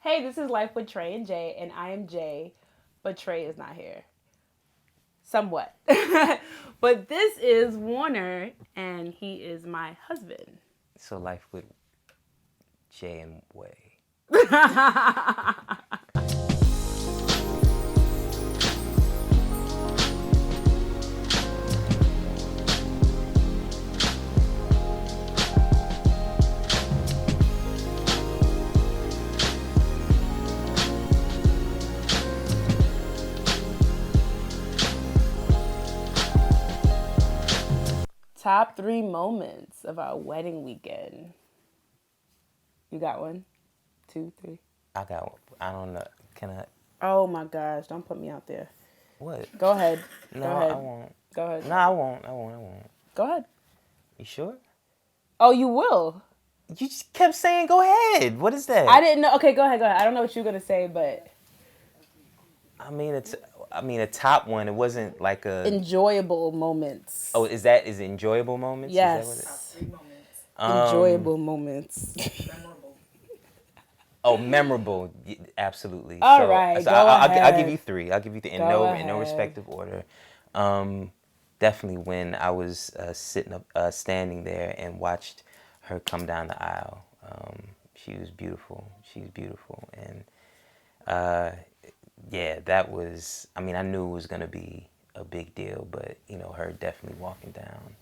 Hey, this is Life with Trey and Jay, and I am Jay, but Trey is not here. Somewhat. But this is Warner, and he is my husband. So life with Jay and Way. Top 3 moments of our wedding weekend. You got one? 2, 3. I got one. I don't know. Can I? Oh my gosh, don't put me out there. What? Go ahead. No, Go ahead. I won't. Go ahead. No, I won't. Go ahead. You sure? Oh, you will. You just kept saying go ahead. What is that? I didn't know. Okay, go ahead. I don't know what you're going to say, but I mean, a top one. It wasn't like a. enjoyable moments. Oh, is it enjoyable moments? Yes. Is that what Top 3 moments. Enjoyable moments. Memorable. Oh, memorable. Absolutely. All right, go ahead. I'll give you 3. I'll give you in no ahead. respective order. Definitely when I was standing there and watched her come down the aisle. She was beautiful. And yeah, that was. I mean, I knew it was gonna be a big deal, but her definitely walking down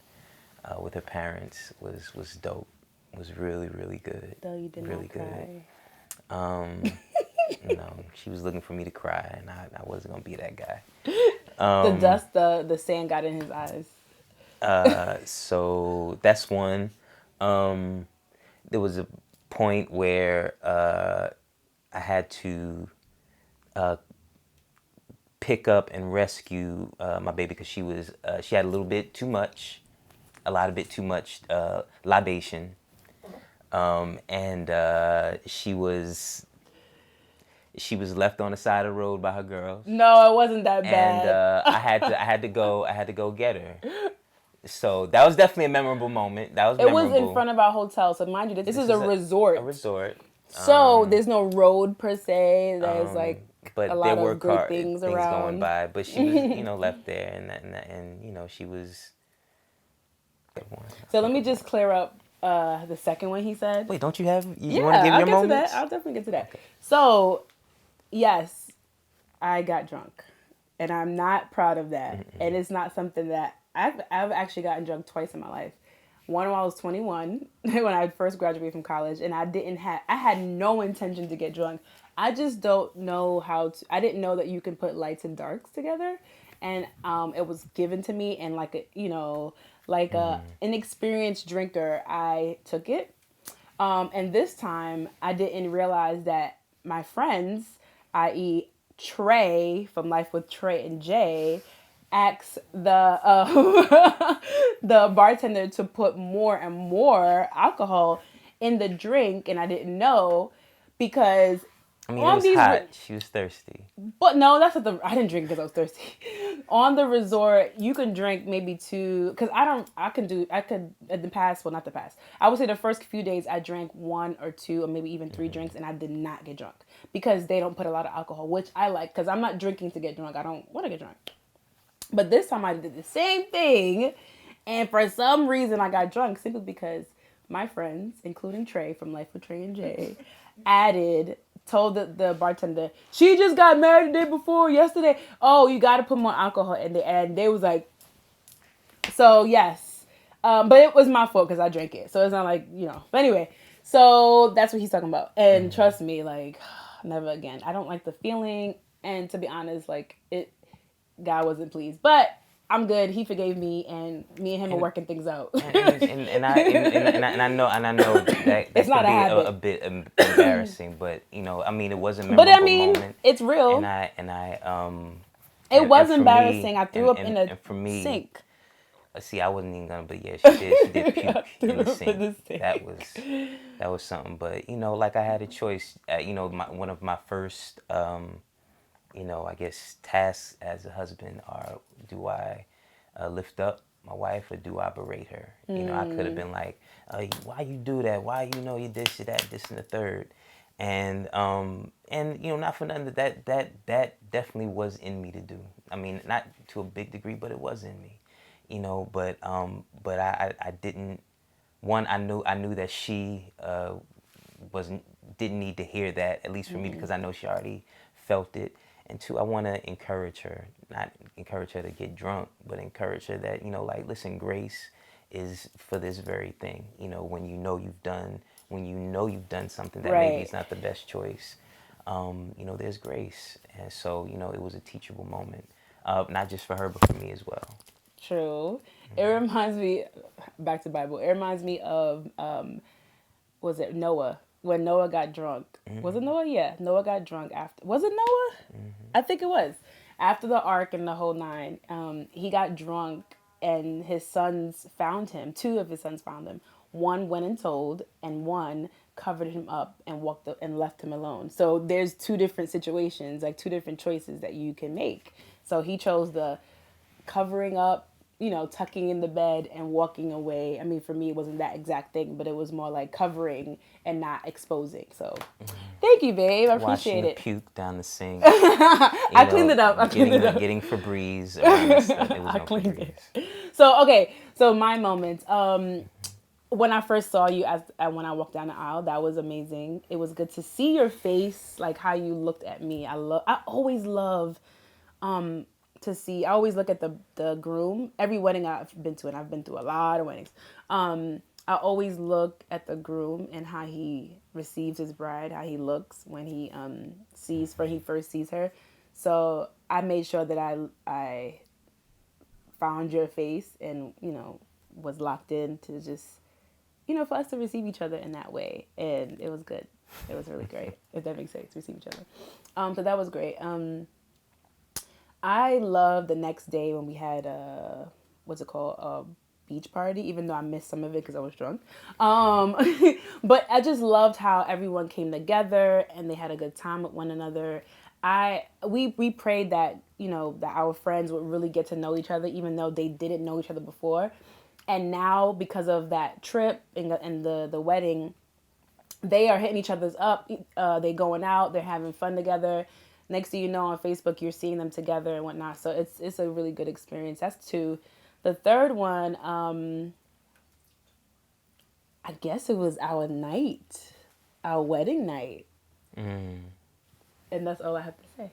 with her parents was dope. Was really good. Though you did really not cry. No, she was looking for me to cry, and I wasn't gonna be that guy. The dust, the sand got in his eyes. So that's one. There was a point where I had to pick up and rescue my baby because she had a lot bit too much libation, and she was left on the side of the road by her girls. No, it wasn't that bad. And I had to go get her. So that was definitely a memorable moment. That was it memorable. was in front of our hotel, so mind you, this is a resort. A resort. So there's no road per se. There's but a lot there were of good things around. going by. But she was, left there, and she was. So let me just clear up the second one he said. Wait, don't you have? You Yeah, want to give I'll your get moments? to that. I'll definitely get to that. Okay. So, yes, I got drunk, and I'm not proud of that. Mm-mm. And it's not something that I've actually gotten drunk twice in my life. One when I was 21, when I first graduated from college, and I had no intention to get drunk. I just don't know how to. I didn't know that you can put lights and darks together, and it was given to me, and an inexperienced drinker, I took it. And this time, I didn't realize that my friends, i.e. Trey from Life with Trey and Jay, asked the the bartender to put more and more alcohol in the drink, and I didn't know because I mean, it was hot. She was thirsty. But no, that's not I didn't drink because I was thirsty. On the resort, you can drink maybe 2, because I could, in the past, well, not the past. I would say the first few days I drank 1 or 2 or maybe even 3 drinks, and I did not get drunk because they don't put a lot of alcohol, which I like because I'm not drinking to get drunk. I don't want to get drunk. But this time I did the same thing, and for some reason I got drunk simply because my friends, including Trey from Life with Trey and Jay, told the bartender, she just got married the day before, yesterday. Oh, you got to put more alcohol in there. And they was like, so yes. But it was my fault because I drank it. So it's not like, But anyway, so that's what he's talking about. And trust me, never again. I don't like the feeling. And to be honest, God wasn't pleased. But I'm good. He forgave me, and me and him are working things out. and I know that it's not could be a bit embarrassing, but I mean, it was a memorable moment. It's real. It was embarrassing. I threw up in a sink. See, I wasn't even gonna, but yeah, she did puke in the sink. That was something. But I had a choice. One of my first. I guess tasks as a husband are, do I lift up my wife or do I berate her? I could have been like, why you do that? Why you this, that, this, and the third? And not for nothing, that definitely was in me to do. I mean, not to a big degree, but it was in me, but I didn't. One, I knew that she wasn't didn't need to hear that, at least for me, because I know she already felt it. And two, I want to encourage her, not encourage her to get drunk, but encourage her that, like, listen, grace is for this very thing. When you know you've done something that maybe Right. is not the best choice, there's grace. And so, it was a teachable moment, not just for her, but for me as well. True. It reminds me, back to Bible. It reminds me of was it Noah, when Noah got drunk? Was it Noah? Yeah, Noah got drunk after. Was it Noah? I think it was after the ark and the whole nine. He got drunk, and his sons found him. Two of his sons found him. One went and told, and one covered him up and walked up and left him alone. So there's two different situations, like two different choices that you can make. So he chose the covering up, tucking in the bed and walking away. I mean, for me, it wasn't that exact thing, but it was more like covering and not exposing. So, thank you, babe. I Watching appreciate the it. puke down the sink, I cleaned it up. I cleaned getting it up. getting Febreze around the stuff. There was I no cleaned Febreze. it. So, okay. So, my moments. When I first saw you when I walked down the aisle, that was amazing. It was good to see your face, like how you looked at me. I always love to see. I always look at the groom. Every wedding I've been to, and I've been to a lot of weddings. I always look at the groom and how he receives his bride, how he looks when he first sees her. So I made sure that I found your face and was locked in to just for us to receive each other in that way, and it was good. It was really great. If that makes sense, receive each other. So that was great. I love the next day when we had what's it called, a beach party. Even though I missed some of it because I was drunk, but I just loved how everyone came together and they had a good time with one another. We prayed that that our friends would really get to know each other, even though they didn't know each other before. And now, because of that trip and the wedding, they are hitting each other's up. They going out. They're having fun together. Next thing you know, on Facebook, you're seeing them together and whatnot. So it's a really good experience. That's two. The third one, I guess it was our night, our wedding night, and that's all I have to say.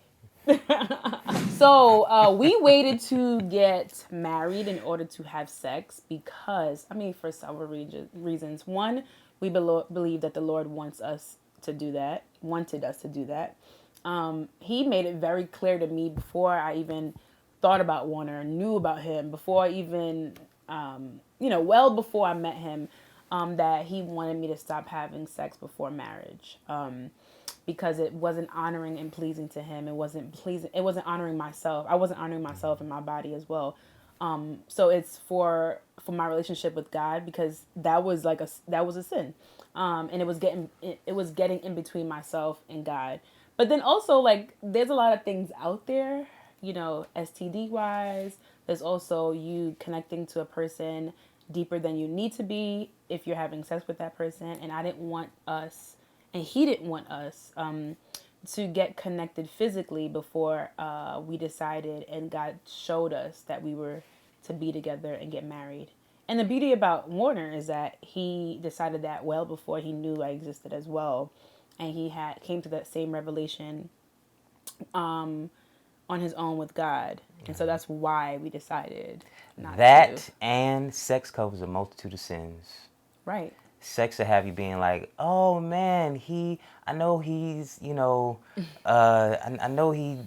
So we waited to get married in order to have sex because, I mean, for several reasons. One, we believe that the Lord wanted us to do that. He made it very clear to me before I even thought about Warner, knew about him, before I even, well before I met him, that he wanted me to stop having sex before marriage. Because it wasn't honoring and pleasing to him. It wasn't pleasing. It wasn't honoring myself. I wasn't honoring myself and my body as well. So it's for my relationship with God, because that was a sin, and it was getting in between myself and God. But then also, like, there's a lot of things out there, STD wise. There's also you connecting to a person deeper than you need to be if you're having sex with that person. And I didn't want us, and he didn't want us, to get connected physically before we decided and God showed us that we were to be together and get married. And the beauty about Warner is that he decided that well before he knew I existed as well, and he had came to that same revelation on his own with God, and so that's why we decided not to. That and sex covers a multitude of sins. Right. Sex will have you being like, oh man, I know I know he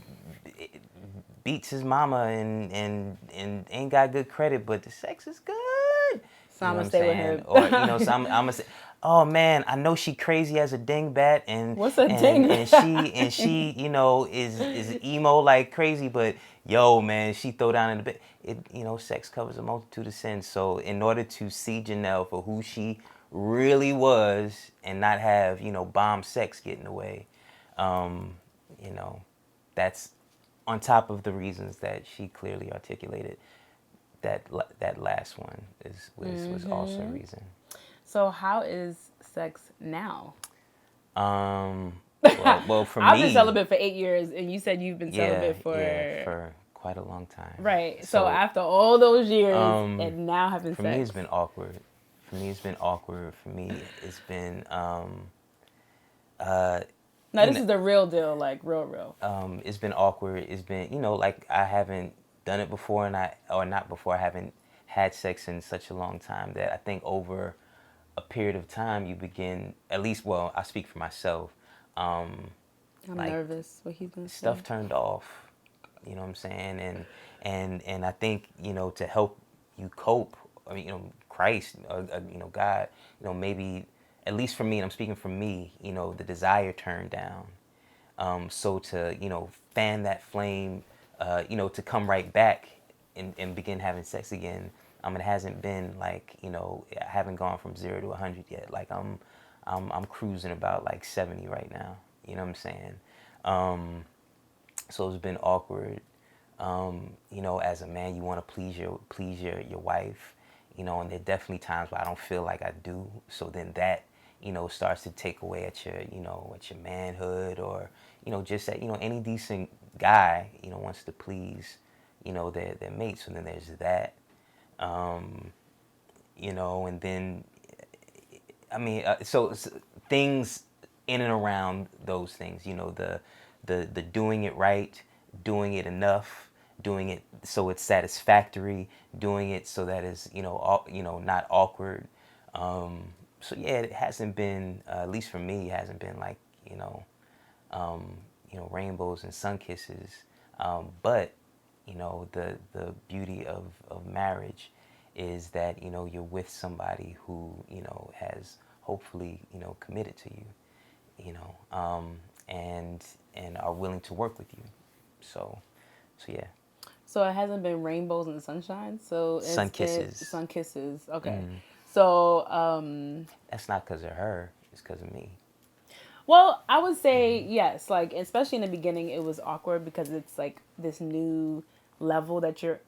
beats his mama and ain't got good credit, but the sex is good. So You I'm know what gonna I'm stay with saying? him. Or so I'm gonna say, oh man, I know she crazy as a dingbat and What's a and ding? and she and she is emo like crazy, but yo man, she throw down in the bed. Sex covers a multitude of sins. So in order to see Janelle for who she really was and not have bomb sex get in the way, um, you know, that's on top of the reasons that she clearly articulated. That last one was also a reason. So how is sex now? Well, for I've been me, celibate for 8 years, and you said you've been yeah, celibate yeah, for for quite a long time. right. So So, after all those years and now having for me, it's sex, been awkward. For me, it's been awkward. For me, it's been, now you this know, is the real deal, like real, real. it's been awkward. It's been, like I haven't done it before, or not before. I haven't had sex in such a long time that I think over a period of time you begin, at least, well, I speak for myself, I'm like nervous. What he's gonna say? stuff turned off. You know what I'm saying? And I think, to help you cope, I mean, Christ, God, maybe, at least for me, and I'm speaking for me, the desire turned down. So to, fan that flame, to come right back and begin having sex again. It hasn't been like, I haven't gone from 0 to 100 yet. Like I'm cruising about like 70 right now. You know what I'm saying? So it's been awkward. As a man, you want to please your wife, and there are definitely times where I don't feel like I do. So then that, starts to take away at your manhood, or, just that, any decent guy, wants to please, their mate. So then there's that, and then, so things in and around those things, the doing it right, doing it enough, doing it so it's satisfactory, doing it so that is, not awkward. So yeah, it hasn't been, at least for me, it hasn't been like, rainbows and sun kisses. But the beauty of marriage is that you're with somebody who has hopefully committed to you, and are willing to work with you. So yeah, So it hasn't been rainbows and sunshine. So sun it's kisses. sun kisses. Okay. So That's not because of her. It's because of me. well, I would say yes. Like especially in the beginning, it was awkward because it's like this new level that you're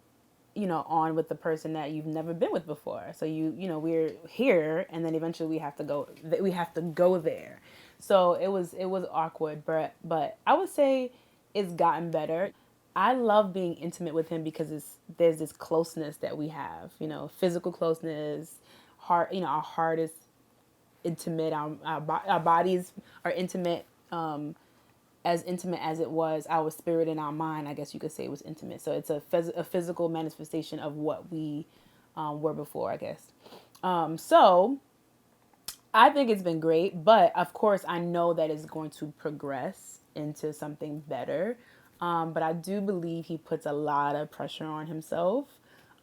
on with the person that you've never been with before. So we're here, and then eventually we have to go there. So it was awkward, but I would say it's gotten better. I love being intimate with him because there's this closeness that we have, physical closeness, heart, our heart is intimate, our bodies are intimate, as intimate as it was, our spirit and our mind, I guess you could say, was intimate. So it's a physical manifestation of what we were before, I guess. So I think it's been great, but of course, I know that it's going to progress into something better. But I do believe he puts a lot of pressure on himself.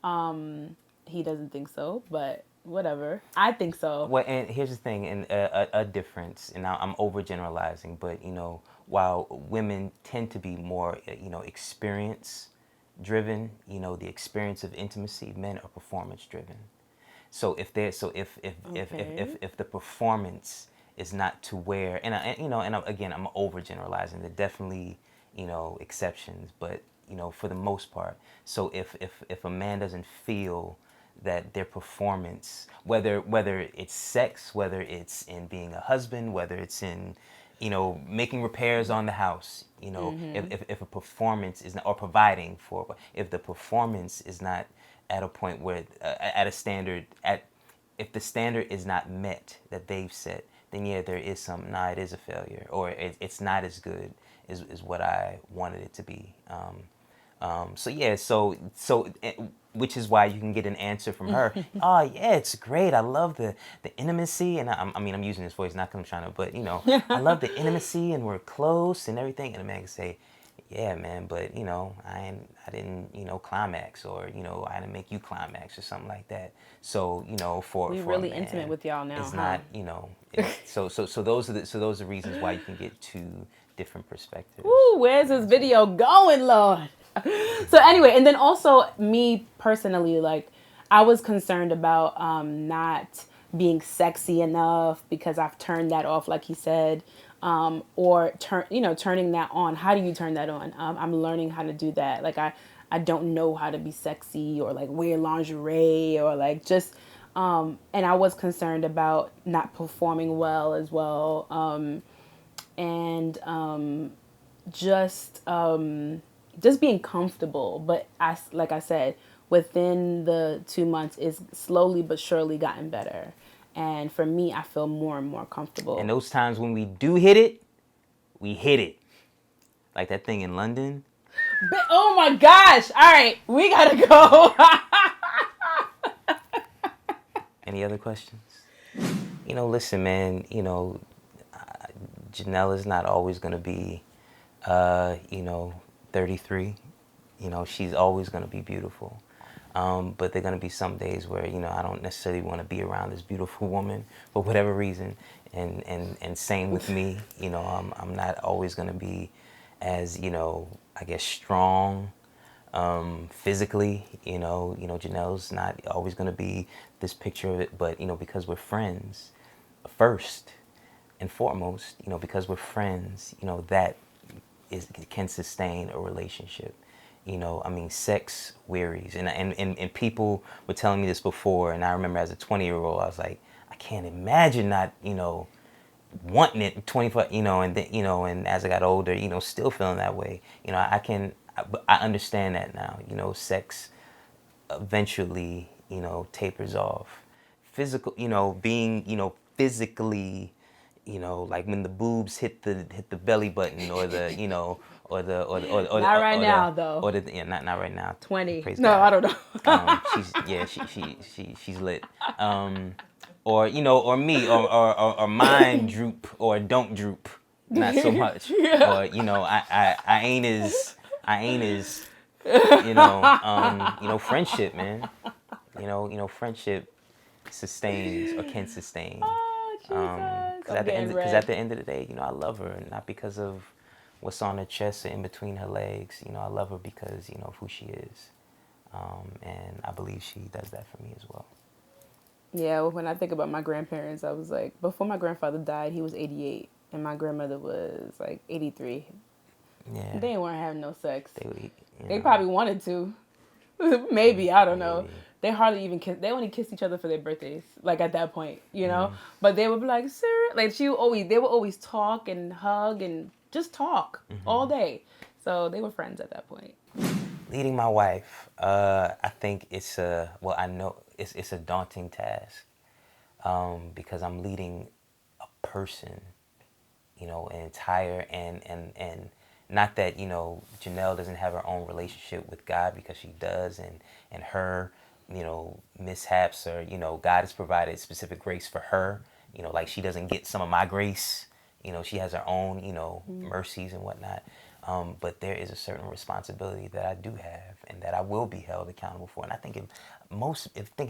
He doesn't think so, but whatever. I think so. Well, and here's the thing, and a difference, and I'm overgeneralizing, but while women tend to be more, experience driven, the experience of intimacy, men are performance driven. So Okay. if the performance is not to where, again, I'm overgeneralizing. There are definitely exceptions, but for the most part. So if a man doesn't feel that their performance, whether it's sex, whether it's in being a husband, whether it's in making repairs on the house, if a performance is not, or providing for, if the performance is not at a point where, at a standard, if the standard is not met that they've set, then yeah, there is some, it is a failure, or it's not as good as what I wanted it to be. So yeah, which is why you can get an answer from her. Oh yeah, it's great. I love the intimacy, and I'm using this voice not because I'm trying to, but I love the intimacy, and we're close and everything. And a man can say, yeah, man, but I didn't climax, or I didn't make you climax or something like that. So We for a really intimate man, with y'all now, it's huh? not so those are reasons why you can get two different perspectives. Ooh, where's You know what this I'm saying? video going, Lord? So anyway, and then also me personally, like I was concerned about not being sexy enough because I've turned that off, like he said, or turning that on. How do you turn that on? I'm learning how to do that. Like I don't know how to be sexy or like wear lingerie or like just and I was concerned about not performing well as well. and just just being comfortable. But like I said, within the 2 months, it's slowly but surely gotten better. And for me, I feel more and more And comfortable. those times when we do hit it, we hit it. Like that thing in London. But, oh my gosh! All right, we gotta go. Any other questions? Listen, man, Jeanelle is not always going to be, uh, you know, 33. She's always going to be beautiful. But there are going to be some days where, I don't necessarily want to be around this beautiful woman for whatever reason. And same with me, I'm not always going to be as, I guess, strong physically. Janelle's not always going to be this picture of it, but, because we're friends first and foremost, because we're friends, that can sustain a relationship. I mean, sex wearies, and people were telling me this before, and I remember as a 20-year-old, I was like, I can't imagine not, wanting it 24, and then, and as I got older, still feeling that way. I understand that now. Sex eventually, tapers off. Physical, being, physically, like when the boobs hit the belly button, or the, or the or the or the, or Not the, right or the, now, though. or the yeah, not right now. 20. Praise No, God. I don't know. She's yeah, she's lit. Or or me, or mine droop or don't droop, not so much. Yeah. Or I ain't as friendship, man. Friendship sustains or can sustain. Oh, Jesus. Because I'm getting at red. the end of the day, I love her, not because of what's on her chest or in between her legs. I love her because of who she is, and I believe she does that for me as well. Yeah, well, when I think about my grandparents, I was like, before my grandfather died, he was 88, and my grandmother was like 83. Yeah, They weren't having no sex. they would eat, They probably wanted to. Maybe, I don't know. maybe. They hardly even kiss. They only kissed each other for their birthdays. Like at that point. But they would be like, "Sir," like they would always talk and hug and just talk all day. So they were friends at that point. Leading my wife, I think I know it's a daunting task, because I'm leading a person, an entire, and not that, Janelle doesn't have her own relationship with God, because she does, and her, mishaps, or, God has provided specific grace for her, like she doesn't get some of my grace, she has her own, mercies and whatnot. But there is a certain responsibility that I do have, and that I will be held accountable for. And I think if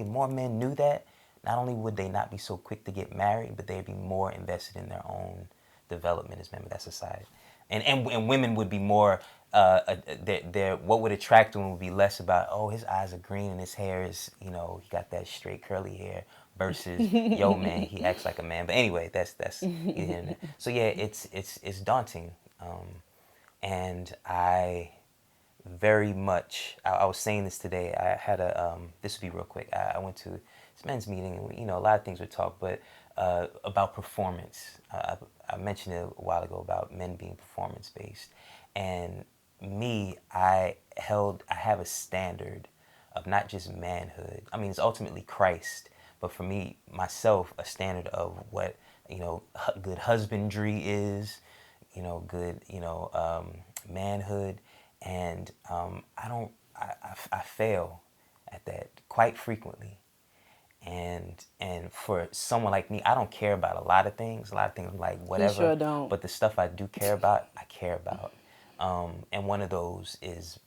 more men knew that, not only would they not be so quick to get married, but they'd be more invested in their own development as members of that society. And women would be more, what would attract them would be less about, oh, his eyes are green and his hair is, he got that straight curly hair, versus, yo, man, he acts like a man. But anyway, that's so yeah, it's daunting. And I very much, I was saying this today. I had this would be real quick. I went to this men's meeting, and a lot of things were talked, but about performance. I mentioned it a while ago about men being performance based, and me, I have a standard of not just manhood. I mean, it's ultimately Christ, but for me, myself, a standard of what good husbandry is, good manhood, and I don't I fail at that quite frequently. And for someone like me, I don't care about a lot of things. A lot of things I'm like He whatever, sure don't. but the stuff I do care about, I care about. And one of those is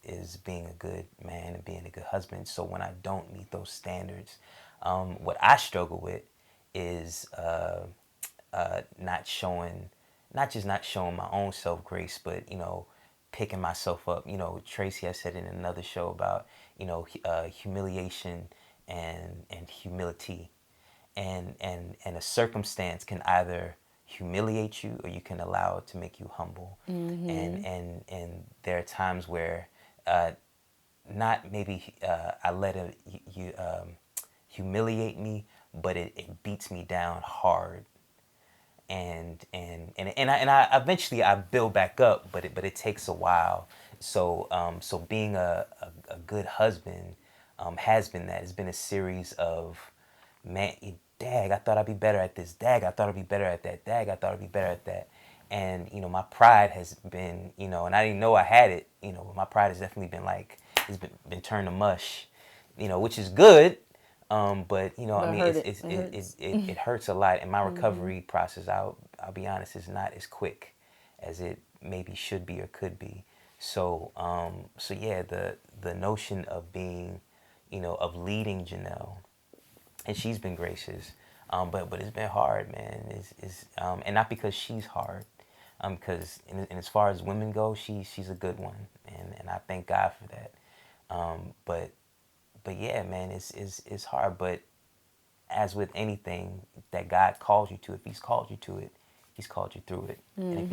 being a good man and being a good husband. So when I don't meet those standards, what I struggle with is not showing, not showing my own self grace, but picking myself up. Tracey has said in another show about humiliation and humility, and a circumstance can either humiliate you, or you can allow it to make you humble. And there are times where not maybe I let it humiliate me, but it beats me down hard. And I eventually I build back up, but it takes a while. So being a good husband has been that. It's been a series of, man, dag, I thought I'd be better at this. Dag, I thought I'd be better at that. Dag, I thought I'd be better at that. And my pride has been, and I didn't know I had it. My pride has definitely been like, it's been turned to mush, which is good. But I But mean, hurt it. It hurts. it hurts a lot, and my recovery process, I'll be honest, is not as quick as it maybe should be or could be. So yeah, the notion of being, of leading Janelle, and she's been gracious, but it's been hard, man. And not because she's hard, because and as far as women go, she's a good one, and I thank God for that. But yeah, man, it's hard. But as with anything that God calls you to, if He's called you to it, He's called you through it. And if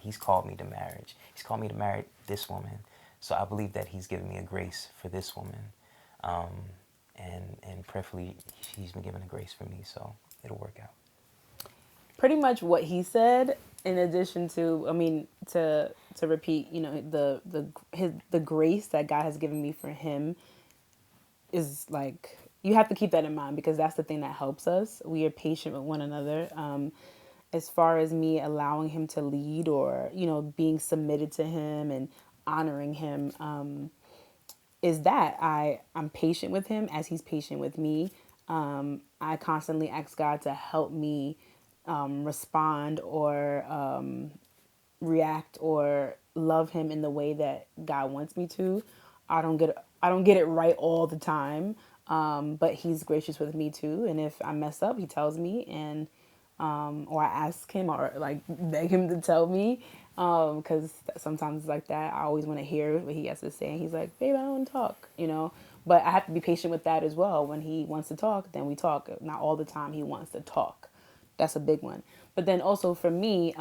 He's called me to marriage, He's called me to marry this woman. So I believe that He's given me a grace for this woman, um, and prayerfully He's been given a grace for me. So it'll work out. Pretty much what he said. In addition to, I mean, to repeat, the grace that God has given me for him is like, you have to keep that in mind, because that's the thing that helps us. We are patient with one another. As far as me allowing him to lead, or being submitted to him and honoring him, is that I'm patient with him as he's patient with me. I constantly ask God to help me respond, or react, or love him in the way that God wants me to. I don't get it right all the time, but he's gracious with me too. And if I mess up, he tells me, and or I ask him, or like beg him to tell me, because sometimes it's like that. I always want to hear what he has to say, and he's like, "Babe, I don't want to talk." But I have to be patient with that as well. When he wants to talk, then we talk. Not all the time he wants to talk. That's a big one. But then also for me,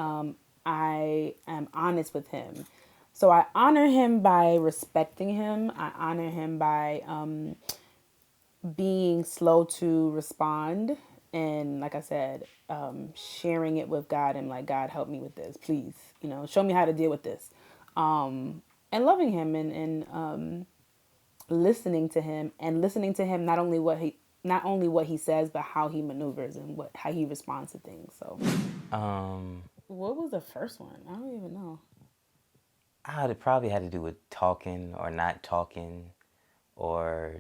I am honest with him. So I honor him by respecting him. I honor him by being slow to respond. And like I said, sharing it with God, and like, God, help me with this, please. Show me how to deal with this. And loving him, and listening to him, and listening to him, not only what he says, but how he maneuvers, and how he responds to things. So Um, what was the first one? I don't even know. it probably had to do with talking or not talking, or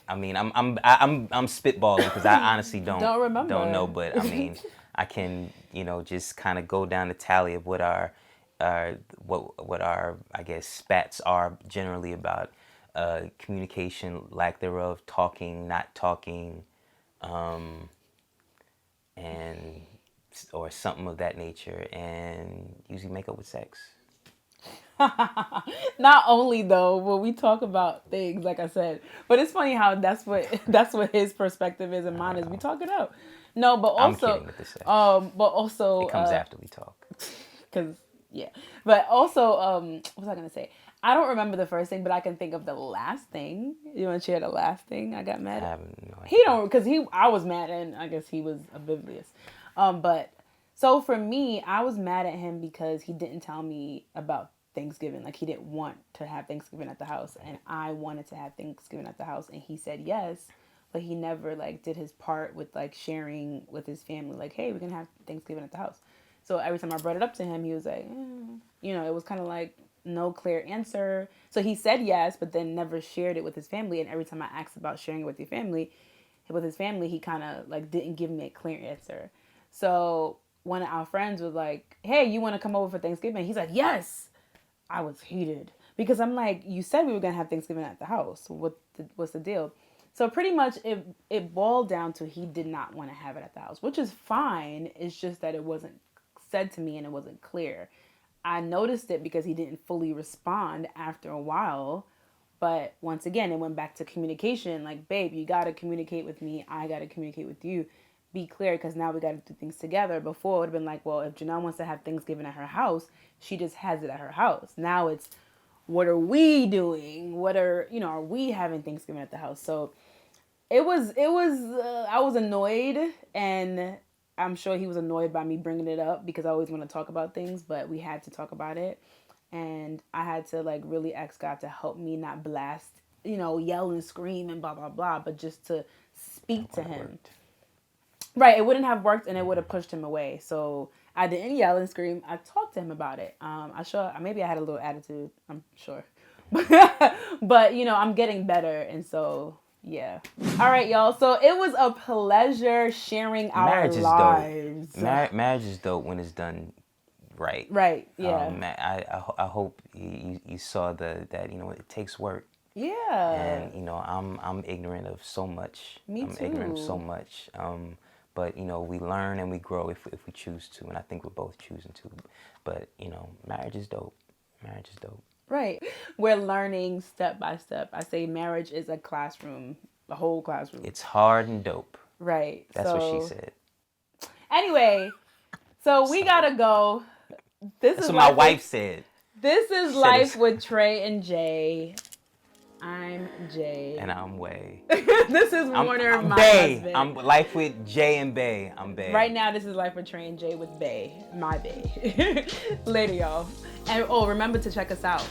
I mean, I'm spitballing because I honestly Don't don't know, remember. but I mean, I can just kind of go down the tally of what our, I guess, spats are generally about communication, lack thereof, talking, not talking, and or something of that nature, and usually make up with sex. Not only though, when we talk about things, like I said, but it's funny how that's what his perspective is, and I mine don't is we know. talk it out. No, but I'm also, kidding with the sex. It comes uh, after we talk. because yeah, but also, what was I gonna say? I don't remember the first thing, but I can think of the last thing. You want to share the last thing I got I mad at? have no He idea. don't, because I was mad, and I guess he was oblivious. But so for me, I was mad at him because he didn't tell me about Thanksgiving. Like, he didn't want to have Thanksgiving at the house, and I wanted to have Thanksgiving at the house, and he said yes, but he never like did his part with like sharing with his family, like, hey, we can have Thanksgiving at the house. So every time I brought it up to him, he was like, it was kind of like no clear answer. So he said yes, but then never shared it with his family. And every time I asked about sharing it with his family, he kind of like didn't give me a clear answer. So one of our friends was like, "Hey, you want to come over for Thanksgiving?" He's like, "Yes." I was heated because I'm like, "You said we were gonna have Thanksgiving at the house. What's the deal?" So pretty much it boiled down to he did not want to have it at the house, which is fine. It's just that it wasn't said to me and it wasn't clear. I noticed it because he didn't fully respond after a while. But once again, it went back to communication. Like, babe, you got to communicate with me. I got to communicate with you. Be clear, because now we got to do things together. Before, it would have been like, well, if Janelle wants to have Thanksgiving at her house, she just has it at her house. Now it's, what are we doing? Are we having Thanksgiving at the house? So I was annoyed, and I'm sure he was annoyed by me bringing it up because I always want to talk about things, but we had to talk about it. And I had to like really ask God to help me not blast, yell and scream and blah, blah, blah, but just to speak to him. Worked. Right. It wouldn't have worked and it would have pushed him away. So I didn't yell and scream. I talked to him about it. Maybe I had a little attitude. I'm sure. But, I'm getting better. And so, yeah. All right, y'all. So it was a pleasure sharing our Marriage is lives. dope. Marriage is dope when it's done right. Right. Yeah. I hope you saw that it takes work. Yeah. And I'm ignorant of so much. Me too. Ignorant of so much. But we learn and we grow if we choose to, and I think we're both choosing to. But marriage is dope. Marriage is dope. Right. We're learning step by step. I say marriage is a classroom, a whole classroom. It's hard and dope. Right. That's what she said. Anyway, so we gotta go. That's what my wife said. This is Life with Tray and Jay. I'm Jay. And I'm Way. This is Warner, I'm my Bay. husband. I'm Life with Jay and Bay. I'm Bay. Right now, this is Life with Tray and Jay with Bay. My Bay. Later, y'all. And remember to check us out.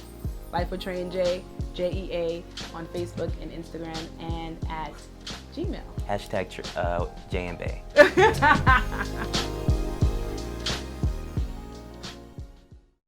Life with Tray and Jay, JEA, on Facebook and Instagram and at Gmail. # Jay and Bay.